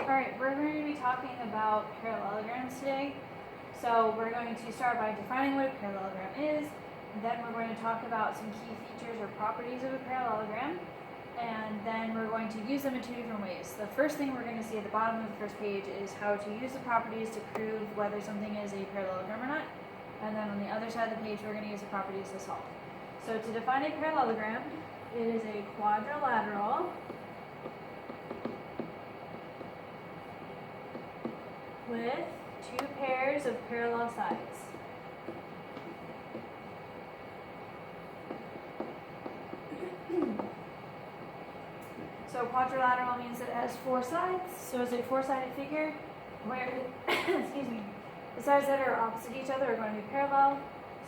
Alright, we're going to be talking about parallelograms today. So we're going to start by defining what a parallelogram is, then we're going to talk about some key features or properties of a parallelogram, and then we're going to use them in two different ways. The first thing we're going to see at the bottom of the first page is how to use the properties to prove whether something is a parallelogram or not, and then on the other side of the page we're going to use the properties to solve. So to define a parallelogram, it is a quadrilateral with two pairs of parallel sides. So quadrilateral means that it has four sides, so it's a four-sided figure where, excuse me, the sides that are opposite each other are going to be parallel.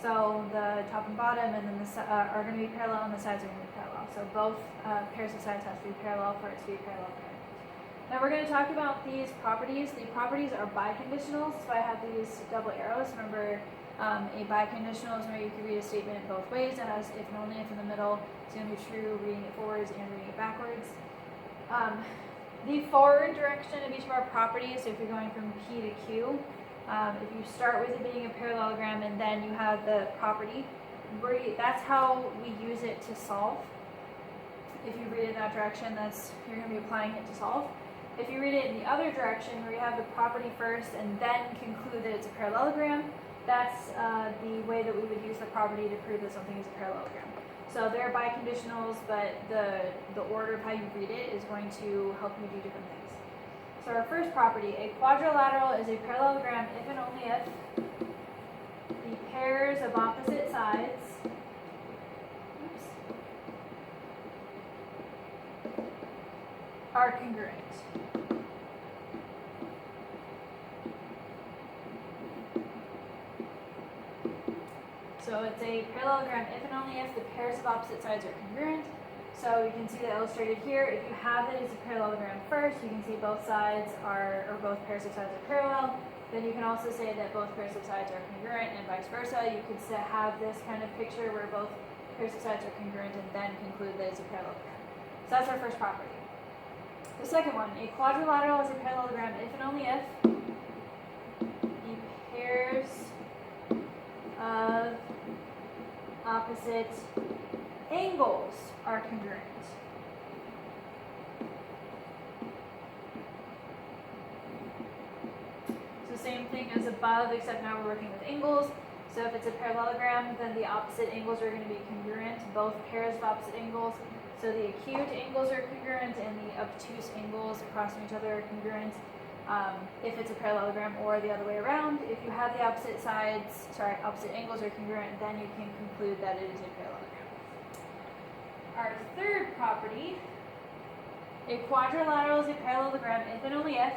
So the top and bottom and then are going to be parallel and the sides are going to be parallel. So both pairs of sides have to be parallel for it to be a parallelogram. Now we're going to talk about these properties. The properties are biconditionals, so I have these double arrows. Remember, a biconditional is where you can read a statement both ways. It has if and only if in the middle. It's going to be true reading it forwards and reading it backwards. The forward direction of each of our properties, so if you're going from P to Q, if you start with it being a parallelogram and then you have the property, that's how we use it to solve. If you read it in that direction, you're going to be applying it to solve. If you read it in the other direction, where you have the property first and then conclude that it's a parallelogram, that's the way that we would use the property to prove that something is a parallelogram. So they're biconditionals, but the order of how you read it is going to help you do different things. So our first property, a quadrilateral is a parallelogram if and only if the pairs of opposite sides are congruent. So it's a parallelogram if and only if the pairs of opposite sides are congruent. So you can see that illustrated here. If you have it as a parallelogram first, you can see both sides or both pairs of sides are parallel. Then you can also say that both pairs of sides are congruent and vice versa. You could have this kind of picture where both pairs of sides are congruent and then conclude that it's a parallelogram. So that's our first property. The second one, a quadrilateral is a parallelogram if and only if the pairs of opposite angles are congruent. So same thing as above, except now we're working with angles. So if it's a parallelogram, then the opposite angles are going to be congruent, both pairs of opposite angles. So the acute angles are congruent and the obtuse angles across from each other are congruent. If it's a parallelogram, or the other way around, if you have the opposite angles are congruent, then you can conclude that it is a parallelogram. Our third property, a quadrilateral is a parallelogram if and only if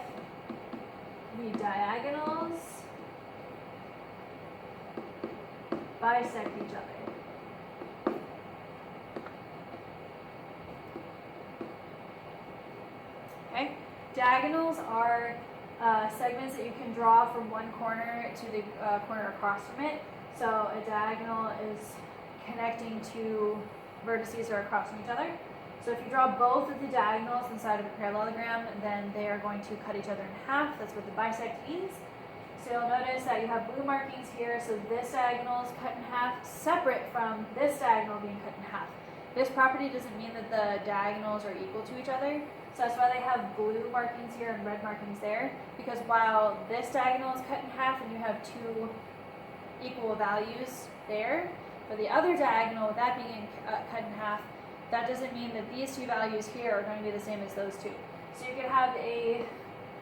the diagonals bisect each other. Okay? Diagonals are segments that you can draw from one corner to the corner across from it. So a diagonal is connecting two vertices that are across from each other. So if you draw both of the diagonals inside of a parallelogram, then they are going to cut each other in half. That's what the bisect means. So you'll notice that you have blue markings here. So this diagonal is cut in half, separate from this diagonal being cut in half. This property doesn't mean that the diagonals are equal to each other. So that's why they have blue markings here and red markings there. Because while this diagonal is cut in half and you have two equal values there, for the other diagonal, with that being cut in half, that doesn't mean that these two values here are going to be the same as those two. So you could have a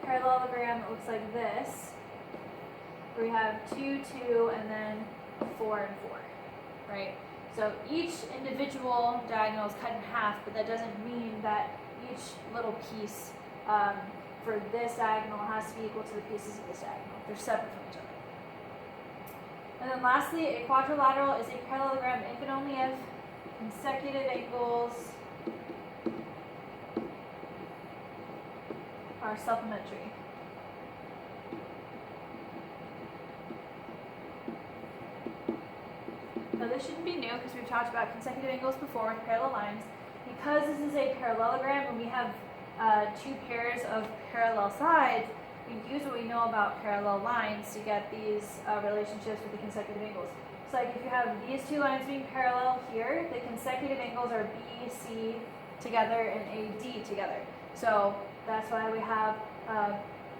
parallelogram that looks like this, where you have 2, 2, and then 4 and 4, right? So each individual diagonal is cut in half, but that doesn't mean that each little piece for this diagonal has to be equal to the pieces of this diagonal. They're separate from each other. And then lastly, a quadrilateral is a parallelogram if and only if consecutive angles are supplementary. Now this shouldn't be new because we've talked about consecutive angles before with parallel lines. Because this is a parallelogram and we have two pairs of parallel sides, we use what we know about parallel lines to get these relationships with the consecutive angles. So like if you have these two lines being parallel here, the consecutive angles are BC together and AD together. So that's why we have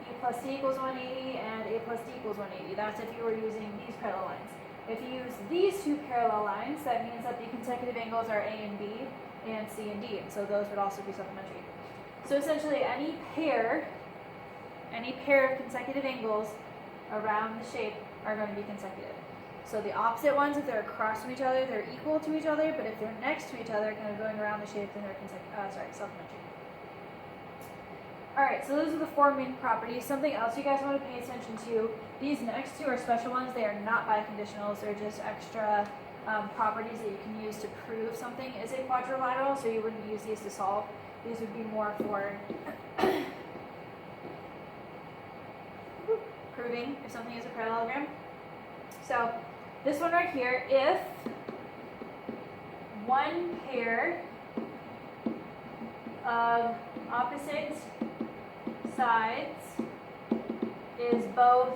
E plus C equals 180 and A plus D equals 180. That's if you were using these parallel lines. If you use these two parallel lines, that means that the consecutive angles are A and B and C and D, and so those would also be supplementary. So essentially any pair of consecutive angles around the shape are going to be consecutive. So the opposite ones, if they're across from each other, they're equal to each other, but if they're next to each other, kind of going around the shape, then they're supplementary. Alright, so those are the four main properties. Something else you guys want to pay attention to, these next two are special ones. They are not biconditionals. They're just extra properties that you can use to prove something is a quadrilateral, so you wouldn't use these to solve. These would be more for proving if something is a parallelogram. So this one right here, if one pair of opposite sides is both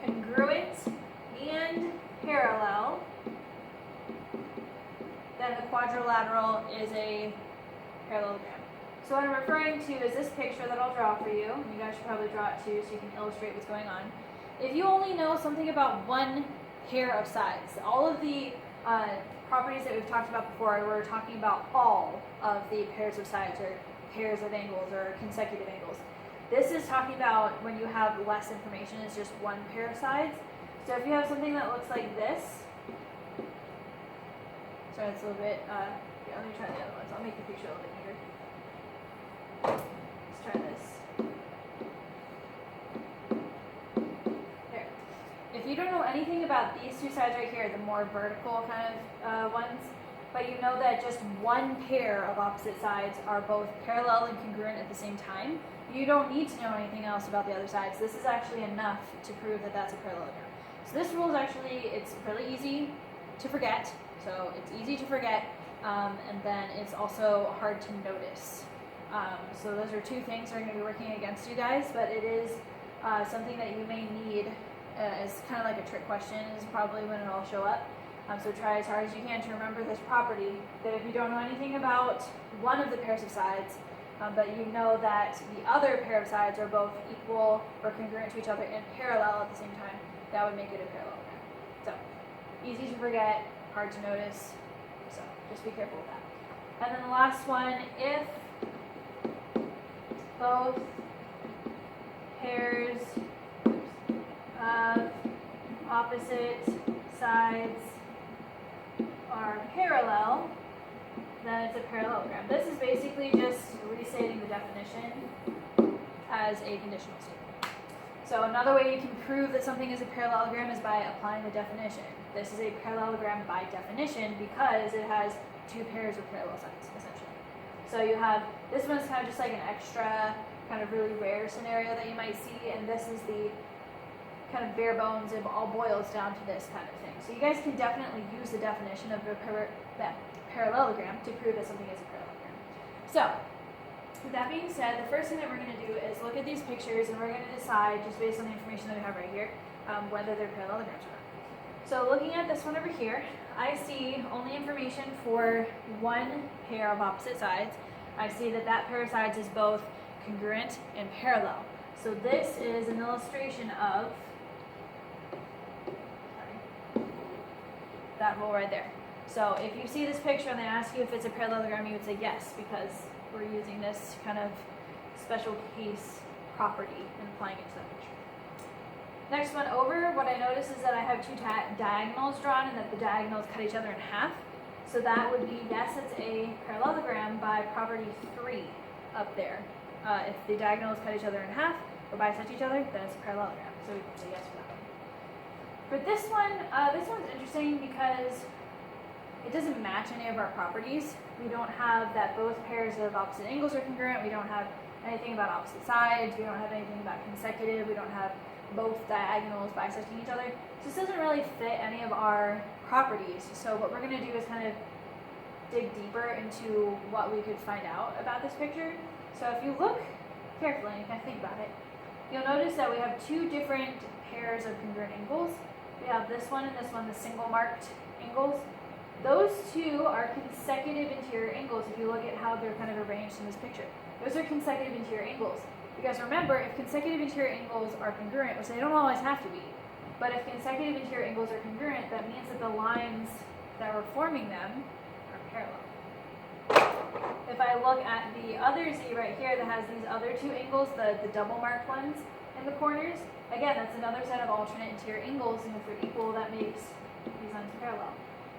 congruent and parallel, then the quadrilateral is a parallelogram. So what I'm referring to is this picture that I'll draw for you. You guys should probably draw it too so you can illustrate what's going on. If you only know something about one pair of sides, all of the properties that we've talked about before, we're talking about all of the pairs of sides or pairs of angles or consecutive angles. This is talking about when you have less information, it's just one pair of sides. So if you have something that looks like this, sorry, it's a little bit, yeah, let me try the other ones. I'll make the picture a little bit bigger. Let's try this. There. If you don't know anything about these two sides right here, the more vertical kind of ones, but you know that just one pair of opposite sides are both parallel and congruent at the same time, you don't need to know anything else about the other sides. This is actually enough to prove that that's a parallelogram. So this rule is actually, it's really easy to forget. So it's easy to forget, and then it's also hard to notice. So those are two things that are going to be working against you guys, but it is something that you may need as kind of like a trick question is probably when it'll show up. So try as hard as you can to remember this property, that if you don't know anything about one of the pairs of sides, but you know that the other pair of sides are both equal or congruent to each other and parallel at the same time, that would make it a parallelogram. So easy to forget, hard to notice, so just be careful with that. And then the last one, if both pairs of opposite sides are parallel, then it's a parallelogram. This is basically just restating the definition as a conditional statement. So another way you can prove that something is a parallelogram is by applying the definition. This is a parallelogram by definition because it has two pairs of parallel sides, essentially. So you have, this one's kind of just like an extra, kind of really rare scenario that you might see, and this is the kind of bare bones, it all boils down to this kind of thing. So you guys can definitely use the definition of a parallelogram to prove that something is a parallelogram. So, with that being said, the first thing that we're going to do is look at these pictures and we're going to decide, just based on the information that we have right here, whether they're parallelograms or not. So looking at this one over here, I see only information for one pair of opposite sides. I see that that pair of sides is both congruent and parallel. So this is an illustration of that rule right there. So if you see this picture and they ask you if it's a parallelogram, you would say yes, because we're using this kind of special case property and applying it to that picture. Next one over, what I notice is that I have two diagonals drawn and that the diagonals cut each other in half. So that would be, yes, it's a parallelogram by property 3 up there. If the diagonals cut each other in half or bisect each other, then it's a parallelogram. So we can say yes for that one. But this one's interesting because it doesn't match any of our properties. We don't have that both pairs of opposite angles are congruent. We don't have anything about opposite sides. We don't have anything about consecutive. We don't have both diagonals bisecting each other. So this doesn't really fit any of our properties. So what we're going to do is kind of dig deeper into what we could find out about this picture. So if you look carefully and kind of think about it, you'll notice that we have two different pairs of congruent angles. We have this one and this one, the single marked angles. Those two are consecutive interior angles if you look at how they're kind of arranged in this picture. Those are consecutive interior angles. Because remember, if consecutive interior angles are congruent, which they don't always have to be, but if consecutive interior angles are congruent, that means that the lines that were forming them are parallel. If I look at the other Z right here that has these other two angles, the double marked ones in the corners, again, that's another set of alternate interior angles, and if they're equal, that makes these lines parallel.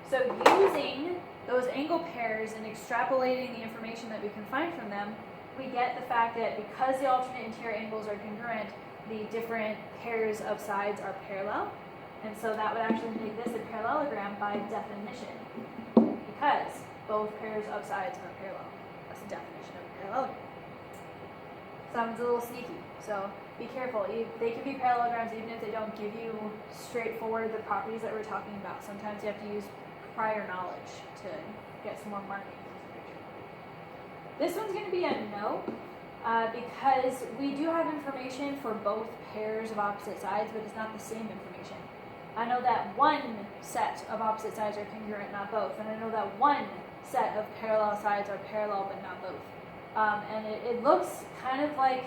So using those angle pairs and extrapolating the information that we can find from them, we get the fact that because the alternate interior angles are congruent, the different pairs of sides are parallel. And so that would actually make this a parallelogram by definition, because both pairs of sides are parallel. That's the definition of a parallelogram. Sounds a little sneaky, so be careful. They can be parallelograms even if they don't give you straightforward the properties that we're talking about. Sometimes you have to use prior knowledge to get some more markings in the picture. This one's going to be a no, because we do have information for both pairs of opposite sides, but it's not the same information. I know that one set of opposite sides are congruent, not both, and I know that one set of parallel sides are parallel, but not both. And it looks kind of like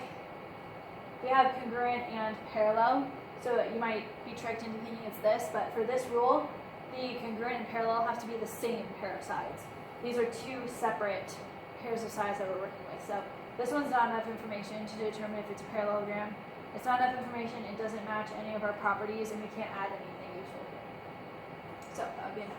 we have congruent and parallel, so you might be tricked into thinking it's this, but for this rule, the congruent and parallel have to be the same pair of sides. These are two separate pairs of sides that we're working with. So this one's not enough information to determine if it's a parallelogram. It's not enough information, it doesn't match any of our properties, and we can't add anything useful here. So that would be a no.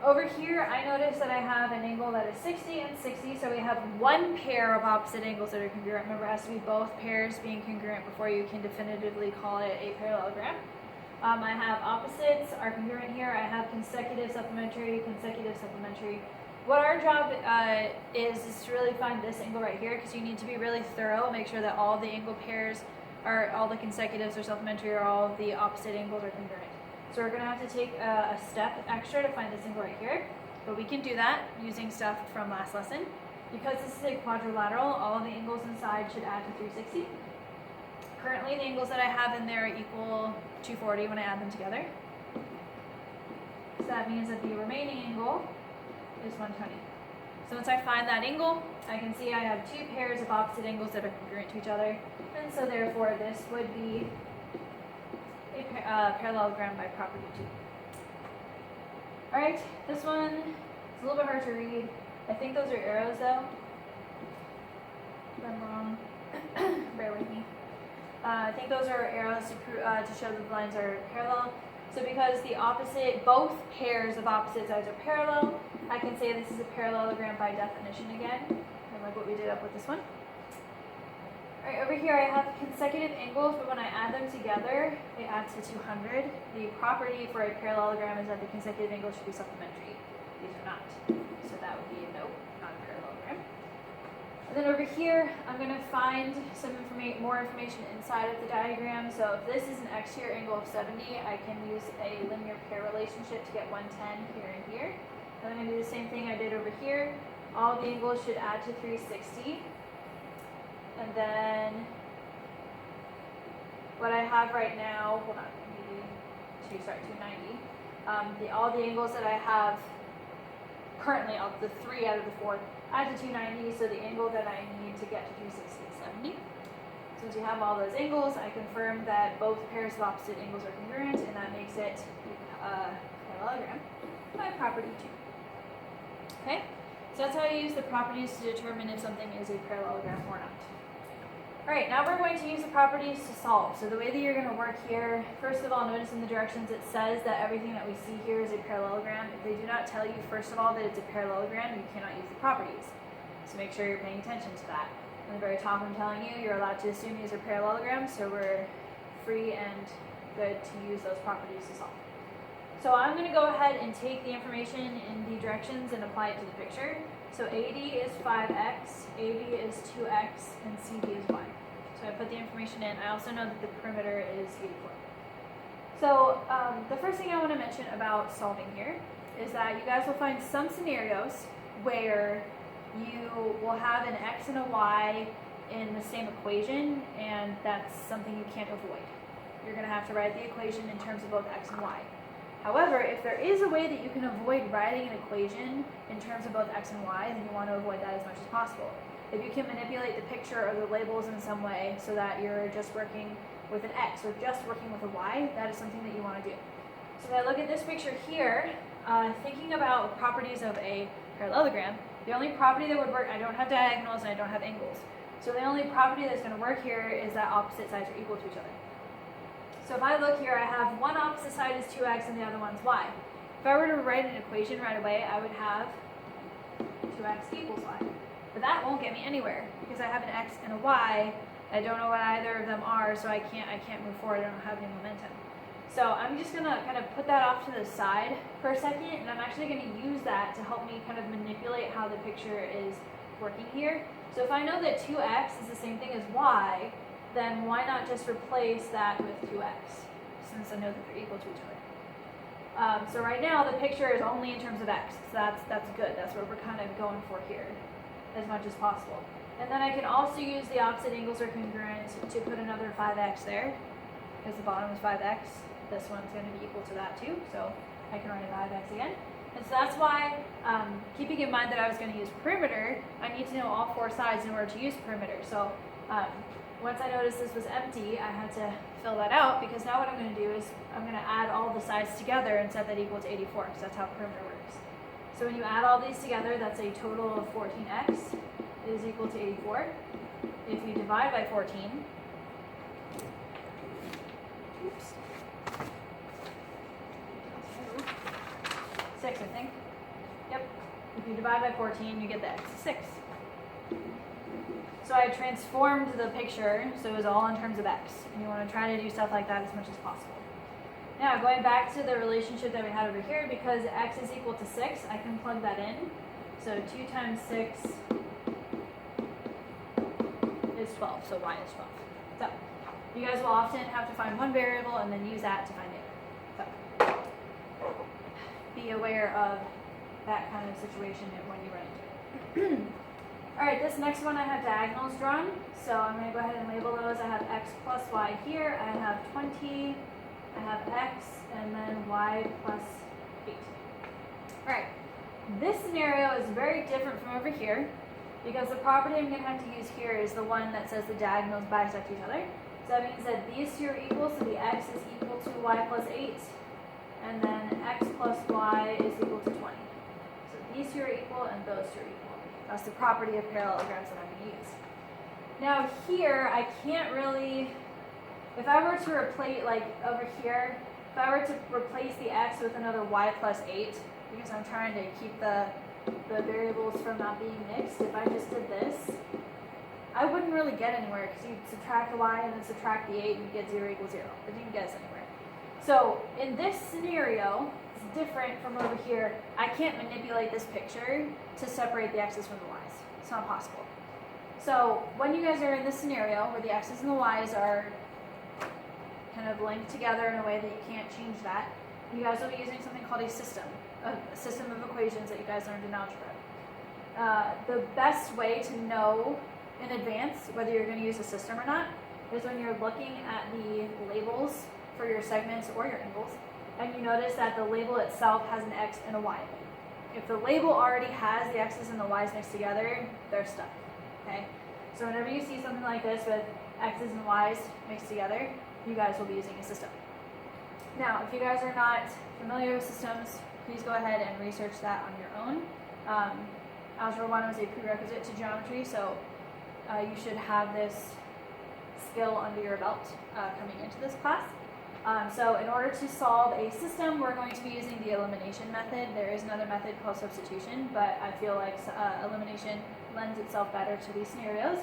Over here, I notice that I have an angle that is 60 and 60, so we have one pair of opposite angles that are congruent. Remember, it has to be both pairs being congruent before you can definitively call it a parallelogram. I have opposites are congruent here. I have consecutive, supplementary, consecutive, supplementary. What our job is to really find this angle right here, because you need to be really thorough, make sure that all the angle pairs are, all the consecutives are supplementary, or all of the opposite angles are congruent. So we're going to have to take a step extra to find this angle right here, but we can do that using stuff from last lesson. Because this is a quadrilateral, all of the angles inside should add to 360. Currently, the angles that I have in there equal 240 when I add them together. So that means that the remaining angle is 120. So once I find that angle, I can see I have two pairs of opposite angles that are congruent to each other, and so therefore this would be a parallelogram by property 2. Alright, this one is a little bit hard to read. I think those are arrows though. If I'm wrong, bear with me. I think those are arrows to show that the lines are parallel. So because both pairs of opposite sides are parallel, I can say this is a parallelogram by definition again, kind of like what we did up with this one. Alright, over here I have consecutive angles, but when I add them together, they add to 200. The property for a parallelogram is that the consecutive angles should be supplementary. These are not. So that would be a no, not a parallelogram. And then over here, I'm going to find some more information inside of the diagram. So if this is an exterior angle of 70, I can use a linear pair relationship to get 110 here and here. And I'm going to do the same thing I did over here. All the angles should add to 360. And then what I have right now, hold on, maybe 290. All the angles that I have currently, the 3 out of the 4, add to 290, so the angle that I need to get to 360 is 70. Since you have all those angles, I confirm that both pairs of opposite angles are congruent, and that makes it a parallelogram by property 2. Okay, so that's how I use the properties to determine if something is a parallelogram or not. Alright, now we're going to use the properties to solve. So the way that you're going to work here, first of all, notice in the directions it says that everything that we see here is a parallelogram. If they do not tell you, first of all, that it's a parallelogram, you cannot use the properties. So make sure you're paying attention to that. On the very top, I'm telling you, you're allowed to assume these are parallelograms, so we're free and good to use those properties to solve. So I'm going to go ahead and take the information in the directions and apply it to the picture. So AD is 5x, AB is 2x, and CD is y. So I put the information in. I also know that the perimeter is 84. So the first thing I want to mention about solving here is that you guys will find some scenarios where you will have an x and a y in the same equation, and that's something you can't avoid. You're going to have to write the equation in terms of both x and y. However, if there is a way that you can avoid writing an equation in terms of both x and y, then you want to avoid that as much as possible. If you can manipulate the picture or the labels in some way so that you're just working with an x or just working with a y, that is something that you want to do. So if I look at this picture here, thinking about properties of a parallelogram, the only property that would work, I don't have diagonals and I don't have angles. So the only property that's going to work here is that opposite sides are equal to each other. So if I look here, I have one opposite side is 2x and the other one's y. If I were to write an equation right away, I would have 2x equals y. But that won't get me anywhere because I have an x and a y. I don't know what either of them are, so I can't move forward. I don't have any momentum. So I'm just going to kind of put that off to the side for a second, and I'm actually going to use that to help me kind of manipulate how the picture is working here. So if I know that 2x is the same thing as y, then why not just replace that with 2x, since I know that they're equal to each other. So right now the picture is only in terms of x, so that's good. That's what we're kind of going for here as much as possible. And then I can also use the opposite angles are congruent to put another 5x there, because the bottom is 5x. This one's going to be equal to that too, so I can write a 5x again. And so that's why, keeping in mind that I was going to use perimeter, I need to know all four sides in order to use perimeter. So once I noticed this was empty, I had to fill that out, because now what I'm going to do is I'm going to add all the sides together and set that equal to 84, because that's how perimeter works. So when you add all these together, that's a total of 14x is equal to 84. If you divide by 14, oops, 6, I think. Yep. If you divide by 14, you get the x is 6. So I transformed the picture so it was all in terms of x. And you want to try to do stuff like that as much as possible. Now, going back to the relationship that we had over here, because x is equal to 6, I can plug that in. So 2 times 6 is 12, so y is 12. So you guys will often have to find one variable and then use that to find the other. So be aware of that kind of situation when you run into it. Alright, this next one I have diagonals drawn, so I'm going to go ahead and label those. I have x plus y here, I have 20, I have x, and then y plus 8. Alright, this scenario is very different from over here, because the property I'm going to have to use here is the one that says the diagonals bisect each other. So that means that these two are equal, so the x is equal to y plus 8, and then x plus y is equal to 20. So these two are equal, and those two are equal. That's the property of parallelograms that I'm going to use. Now here, I can't really, if I were to replace, like over here, if I were to replace the x with another y plus 8, because I'm trying to keep the variables from not being mixed, if I just did this, I wouldn't really get anywhere, because you'd subtract the y and then subtract the 8 and you get 0 equals 0. But you can get us anywhere. So in this scenario, it's different from over here. I can't manipulate this picture to separate the x's from the y's. It's not possible. So when you guys are in this scenario where the x's and the y's are kind of linked together in a way that you can't change that, you guys will be using something called a system of equations that you guys learned in algebra. The best way to know in advance whether you're going to use a system or not is when you're looking at the labels for your segments or your angles, and you notice that the label itself has an x and a y. If the label already has the x's and the y's mixed together, they're stuck. Okay? So whenever you see something like this with x's and y's mixed together, you guys will be using a system. Now, if you guys are not familiar with systems, please go ahead and research that on your own. Algebra 1 was a prerequisite to geometry, so you should have this skill under your belt coming into this class. So in order to solve a system, we're going to be using the elimination method. There is another method called substitution, but I feel like elimination lends itself better to these scenarios.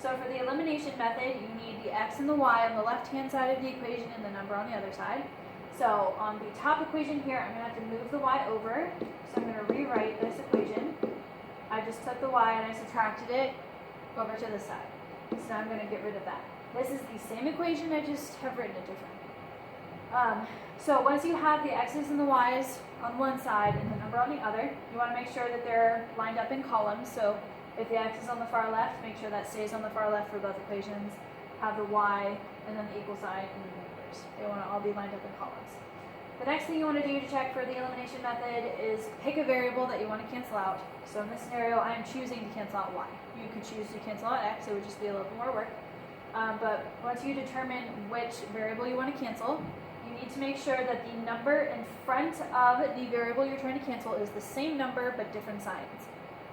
So for the elimination method, you need the x and the y on the left-hand side of the equation and the number on the other side. So on the top equation here, I'm going to have to move the y over. So I'm going to rewrite this equation. I just took the y and I subtracted it over to this side. So now I'm going to get rid of that. This is the same equation, I just have written it differently. So once you have the x's and the y's on one side and then number on the other. You want to make sure that they're lined up in columns. So if the x is on the far left, make sure that stays on the far left for both equations. Have the y and then the equal sign and the numbers. They want to all be lined up in columns. The next thing you want to do to check for the elimination method is pick a variable that you want to cancel out. So in this scenario, I am choosing to cancel out y. You could choose to cancel out x, it would just be a little bit more work. But once you determine which variable you want to cancel, you need to make sure that the number in front of the variable you're trying to cancel is the same number but different signs.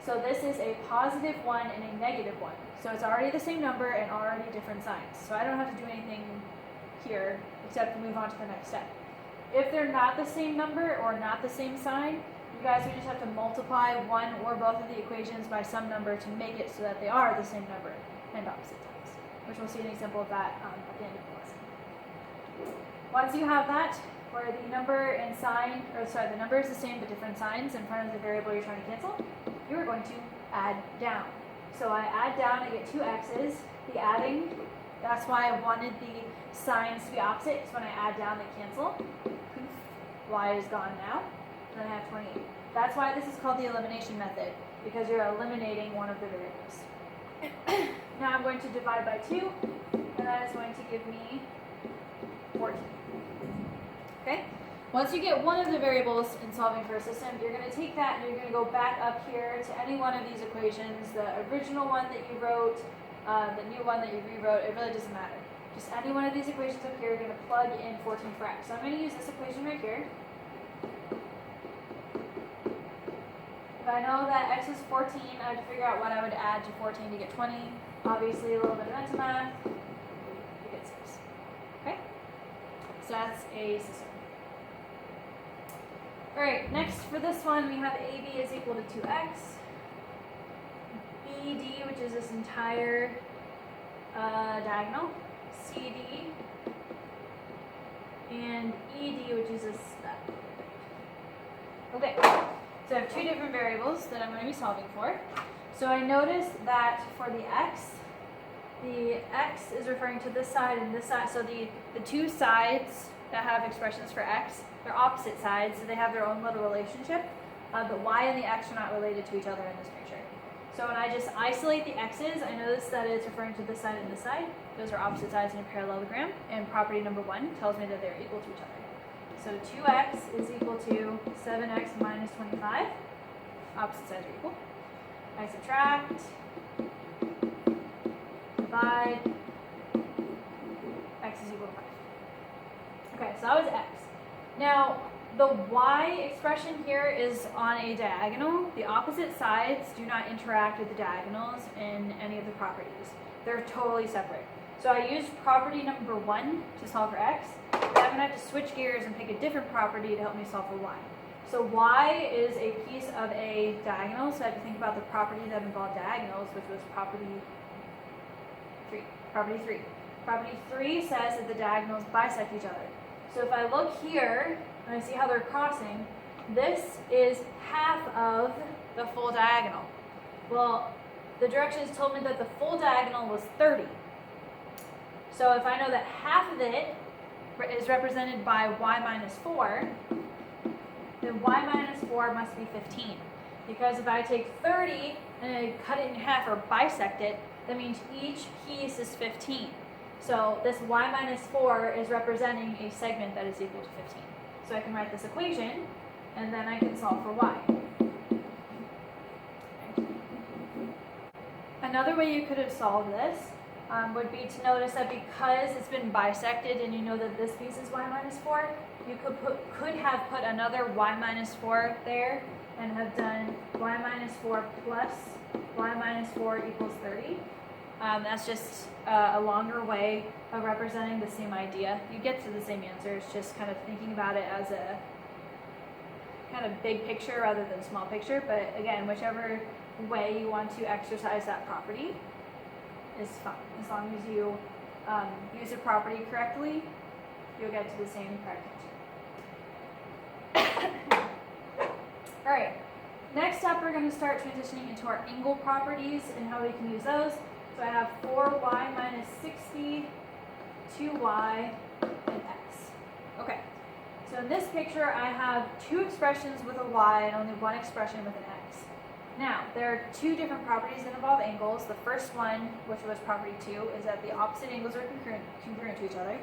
So this is a positive 1 and a negative 1. So it's already the same number and already different signs. So I don't have to do anything here except move on to the next step. If they're not the same number or not the same sign, you guys would just have to multiply one or both of the equations by some number to make it so that they are the same number and opposite signs, which we'll see an example of that at the end of the lesson. Once you have that, where the number and sign, the number is the same but different signs in front of the variable you're trying to cancel, you are going to add down. So I add down, I get two x's. The adding, that's why I wanted the signs to be opposite, because when I add down, they cancel. Poof, y is gone now. And then I have 28. That's why this is called the elimination method, because you're eliminating one of the variables. Now I'm going to divide by 2, and that is going to give me 14. Okay? Once you get one of the variables in solving for a system, you're going to take that and you're going to go back up here to any one of these equations, the original one that you wrote, the new one that you rewrote, it really doesn't matter. Just any one of these equations up here, you're going to plug in 14 for x. So I'm going to use this equation right here. If I know that x is 14, I have to figure out what I would add to 14 to get 20. Obviously, a little bit of mental math, you get 6. Okay? So that's a system. Alright, next for this one, we have AB is equal to 2x. BD, which is this entire diagonal. CD. And ED, which is this step. Okay, so I have two different variables that I'm going to be solving for. So I noticed that for the x is referring to this side and this side. So the two sides that have expressions for x, they're opposite sides, so they have their own little relationship. But y and the x are not related to each other in this picture. So when I just isolate the x's, I notice that it's referring to this side and this side. Those are opposite sides in a parallelogram. And property number 1 tells me that they're equal to each other. So 2x is equal to 7x minus 25. Opposite sides are equal. I subtract, divide, x is equal to 5. Okay, so that was x. Now, the y expression here is on a diagonal. The opposite sides do not interact with the diagonals in any of the properties. They're totally separate. So I used property number 1 to solve for x, but I'm going to have to switch gears and pick a different property to help me solve for y. So y is a piece of a diagonal, so I have to think about the property that involved diagonals, which was property 3. Property 3 says that the diagonals bisect each other. So if I look here, and I see how they're crossing, this is half of the full diagonal. Well, the directions told me that the full diagonal was 30. So if I know that half of it is represented by y minus 4, then y minus 4 must be 15. Because if I take 30 and I cut it in half or bisect it, that means each piece is 15. So this y minus 4 is representing a segment that is equal to 15. So I can write this equation, and then I can solve for y. Another way you could have solved this would be to notice that because it's been bisected and you know that this piece is y minus 4, you could have put another y minus 4 there and have done y minus 4 plus y minus 4 equals 30. That's just a longer way of representing the same idea. You get to the same answer, it's just kind of thinking about it as a kind of big picture rather than small picture, but again, whichever way you want to exercise that property is fine. As long as you use the property correctly, you'll get to the same correct answer. Alright, next up we're going to start transitioning into our angle properties and how we can use those. So I have 4y minus 60, 2y, and x. Okay, So in this picture, I have two expressions with a y and only one expression with an x. Now, there are two different properties that involve angles. The first one, which was property 2, is that the opposite angles are congruent to each other.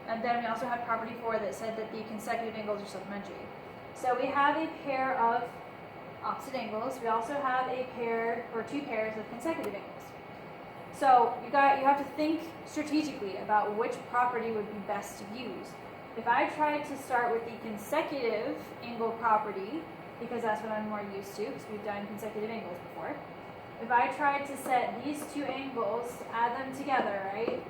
And then we also have property 4 that said that the consecutive angles are supplementary. So we have a pair of opposite angles. We also have a pair or two pairs of consecutive angles. So you have to think strategically about which property would be best to use. If I tried to start with the consecutive angle property, because that's what I'm more used to, because we've done consecutive angles before. If I tried to set these two angles, add them together, right?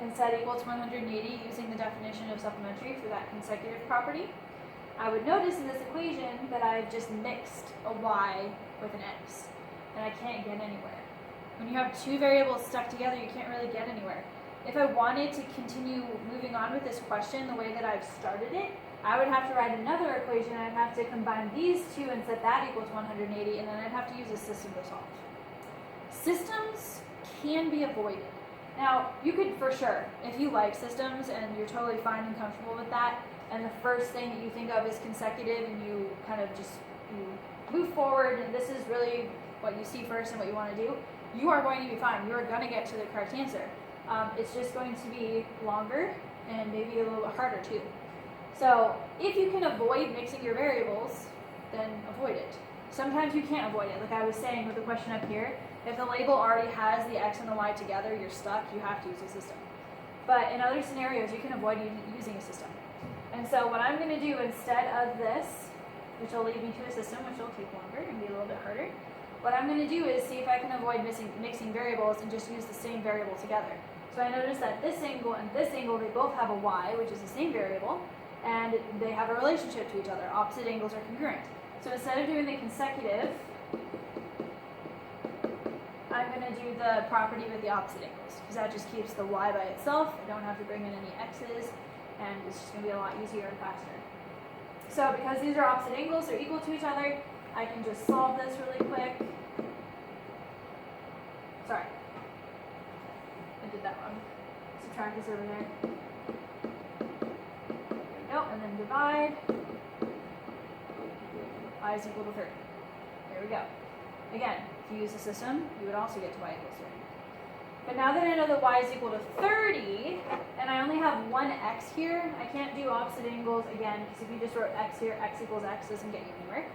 And set equal to 180 using the definition of supplementary for that consecutive property, I would notice in this equation that I've just mixed a y with an x, and I can't get anywhere. When you have two variables stuck together, you can't really get anywhere. If I wanted to continue moving on with this question the way that I've started it, I would have to write another equation. I'd have to combine these two and set that equal to 180, and then I'd have to use a system to solve. Systems can be avoided. Now, you could for sure, if you like systems and you're totally fine and comfortable with that, and the first thing that you think of is consecutive and you kind of just move forward and this is really what you see first and what you want to do, you are going to be fine. You are going to get to the correct answer. It's just going to be longer and maybe a little bit harder too. So if you can avoid mixing your variables, then avoid it. Sometimes you can't avoid it. Like I was saying with the question up here, if the label already has the x and the y together, you're stuck, you have to use a system. But in other scenarios, you can avoid using a system. And so what I'm going to do instead of this, which will lead me to a system, which will take longer and be a little bit harder, what I'm going to do is see if I can avoid mixing variables and just use the same variable together. So I notice that this angle and this angle, they both have a y, which is the same variable, and they have a relationship to each other. Opposite angles are congruent. So instead of doing the consecutive, I'm going to do the property with the opposite angles, because that just keeps the y by itself. I don't have to bring in any x's, and it's just going to be a lot easier and faster. So because these are opposite angles, they're equal to each other, I can just solve this really quick. Sorry, I did that wrong. Subtract this over there. There we go, and then divide. Y is equal to 30. There we go. Again, if you use the system, you would also get to y equals 30. But now that I know that y is equal to 30, and I only have one x here, I can't do opposite angles again, because if you just wrote x here, x equals x doesn't get you anywhere.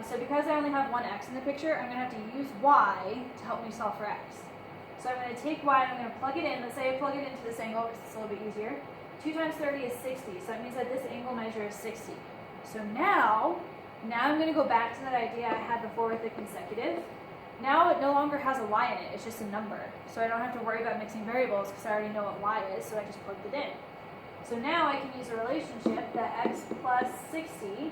So because I only have one x in the picture, I'm going to have to use y to help me solve for x. So I'm going to take y and I'm going to plug it in. Let's say I plug it into this angle because it's a little bit easier. 2 times 30 is 60, so that means that this angle measure is 60. So now I'm going to go back to that idea I had before with the consecutive. Now it no longer has a y in it, it's just a number. So I don't have to worry about mixing variables because I already know what y is, so I just plugged it in. So now I can use a relationship that x plus 60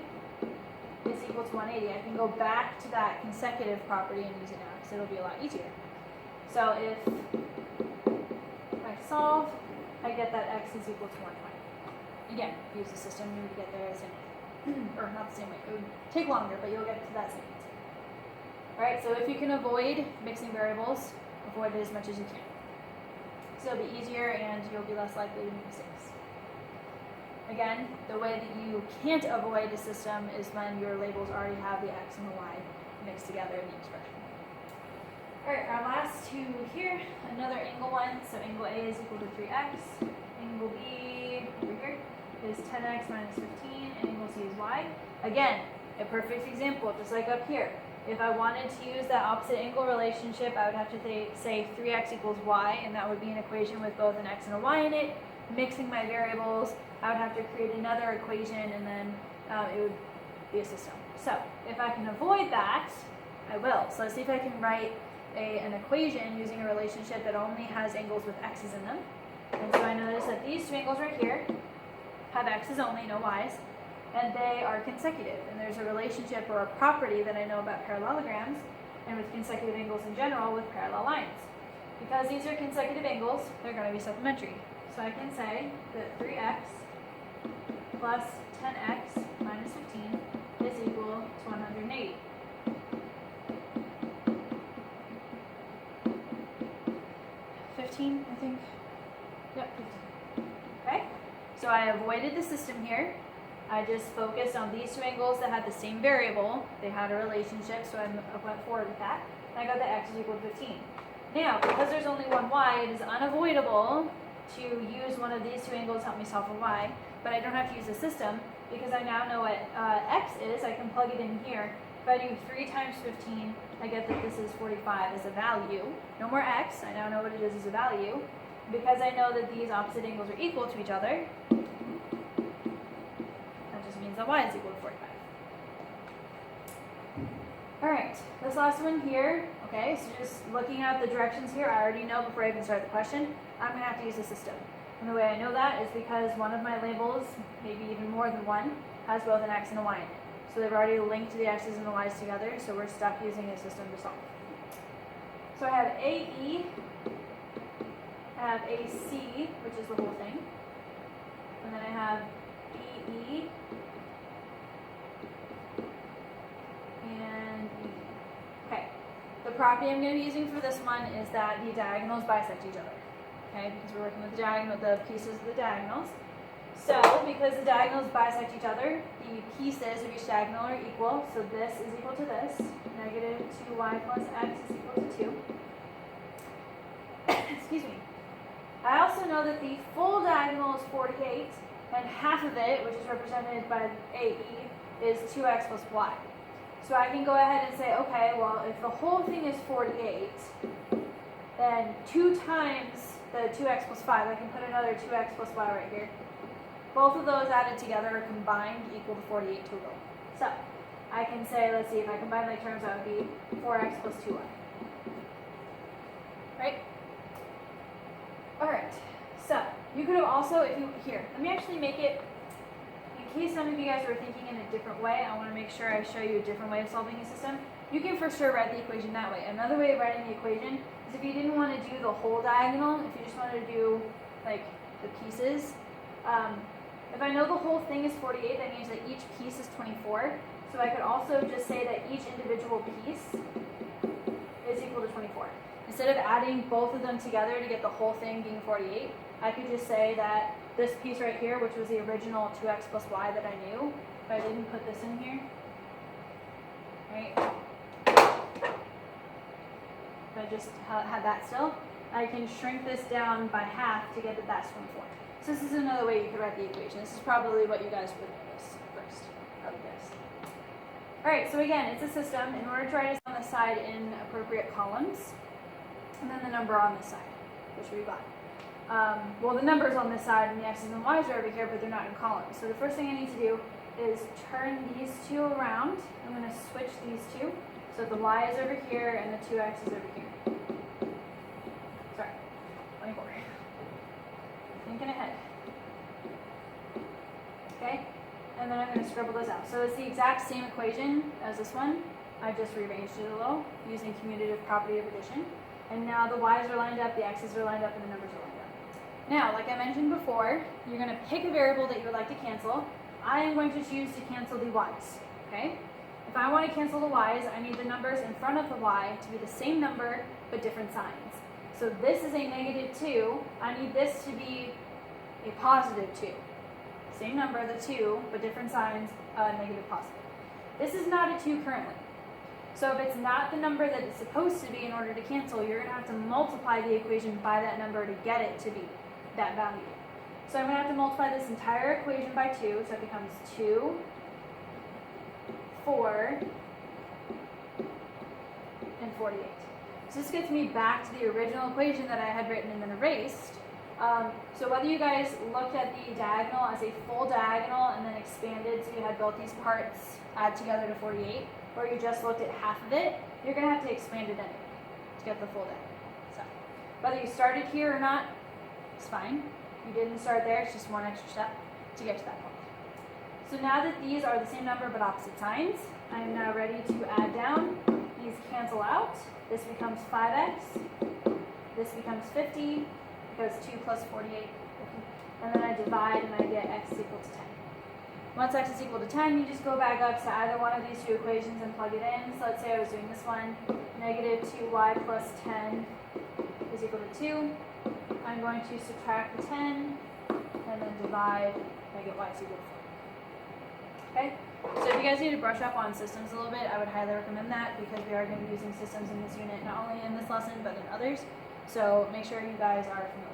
is equal to 180. I can go back to that consecutive property and use it now because it'll be a lot easier. So if I solve, I get that x is equal to 120. Again, use the system, you would get there the same way. Or not the same way, it would take longer, but you'll get to that same answer. Alright, so if you can avoid mixing variables, avoid it as much as you can. So it'll be easier and you'll be less likely to make mistakes. Again, the way that you can't avoid a system is when your labels already have the x and the y mixed together in the expression. Alright, our last two here, another angle one. So angle A is equal to 3x. Angle B over here is 10x minus 15, and angle C is y. Again, a perfect example, just like up here. If I wanted to use that opposite angle relationship, I would have to say 3x equals y, and that would be an equation with both an x and a y in it. Mixing my variables, I would have to create another equation, and then it would be a system. So if I can avoid that, I will. So let's see if I can write an equation using a relationship that only has angles with x's in them. And so I notice that these two angles right here have x's only, no y's, and they are consecutive. And there's a relationship or a property that I know about parallelograms and with consecutive angles in general with parallel lines. Because these are consecutive angles, they're going to be supplementary. So I can say that 3x plus 10x minus 15 is equal to 180. I think. Yep, 15. Okay? So I avoided the system here. I just focused on these two angles that had the same variable. They had a relationship, so I went forward with that. And I got that x is equal to 15. Now, because there's only one y, it is unavoidable to use one of these two angles to help me solve for y, but I don't have to use the system because I now know what x is. I can plug it in here. If I do 3 times 15, I get that this is 45 as a value. No more x, I now know what it is as a value. Because I know that these opposite angles are equal to each other, that just means that y is equal to 45. Alright, this last one here, okay, so just looking at the directions here, I already know before I even start the question, I'm going to have to use the system. And the way I know that is because one of my labels, maybe even more than one, has both an x and a y in it. So they've already linked the x's and the y's together, so we're stuck using a system to solve. So I have AE, I have AC, which is the whole thing, and then I have EE, and E. Okay, the property I'm going to be using for this one is that the diagonals bisect each other, okay, because we're working with the pieces of the diagonals. So, because the diagonals bisect each other, the pieces of each diagonal are equal, so this is equal to this, negative 2y plus x is equal to 2. Excuse me. I also know that the full diagonal is 48, and half of it, which is represented by AE, is 2x plus y. So I can go ahead and say, okay, well, if the whole thing is 48, then 2 times the 2x plus 5, I can put another 2x plus y right here. Both of those added together or combined equal to 48 total. So I can say, let's see, if I combine my terms, that would be 4x plus 2y. Right? Alright, so you could have also, here, let me actually make it, in case some of you guys were thinking in a different way, I want to make sure I show you a different way of solving a system. You can for sure write the equation that way. Another way of writing the equation is if you didn't want to do the whole diagonal, if you just wanted to do like the pieces, if I know the whole thing is 48, that means that each piece is 24. So I could also just say that each individual piece is equal to 24. Instead of adding both of them together to get the whole thing being 48, I could just say that this piece right here, which was the original 2x plus y that I knew, if I didn't put this in here, right? If I just had that still, I can shrink this down by half to get that that's 24. So this is another way you could write the equation. This is probably what you guys would notice first. Probably guess. Alright, so again, it's a system. In order to write it on the side in appropriate columns, and then the number on this side, which we got. Well, the numbers on this side and the x's and y's are over here, but they're not in columns. So the first thing I need to do is turn these two around. I'm going to switch these two. So the y is over here and the 2x is over here. Sorry, 24. Thinking ahead. Okay, and then I'm going to scribble those out. So it's the exact same equation as this one. I just rearranged it a little using commutative property of addition. And now the y's are lined up, the x's are lined up, and the numbers are lined up. Now, like I mentioned before, you're going to pick a variable that you would like to cancel. I am going to choose to cancel the y's. Okay? If I want to cancel the y's, I need the numbers in front of the y to be the same number but different signs. So this is a negative 2. I need this to be a positive 2. Same number, the 2, but different signs, negative, positive. This is not a 2 currently. So if it's not the number that it's supposed to be in order to cancel, you're going to have to multiply the equation by that number to get it to be that value. So I'm going to have to multiply this entire equation by 2, so it becomes 2, 4, and 48. So this gets me back to the original equation that I had written and then erased. So whether you guys looked at the diagonal as a full diagonal and then expanded so you had both these parts add together to 48, or you just looked at half of it, you're going to have to expand it anyway to get the full diagonal. So whether you started here or not, it's fine. You didn't start there, it's just one extra step to get to that point. So now that these are the same number but opposite signs, I am now ready to add down. These cancel out. This becomes 5x. This becomes 50, because 2 plus 48, 50. And then I divide and I get x is equal to 10. Once x is equal to 10, you just go back up to either one of these two equations and plug it in. So let's say I was doing this one. Negative 2y plus 10 is equal to 2. I'm going to subtract the 10 and then divide, I get y is equal to 4. Okay? So if you guys need to brush up on systems a little bit, I would highly recommend that because we are going to be using systems in this unit, not only in this lesson, but in others. So make sure you guys are familiar.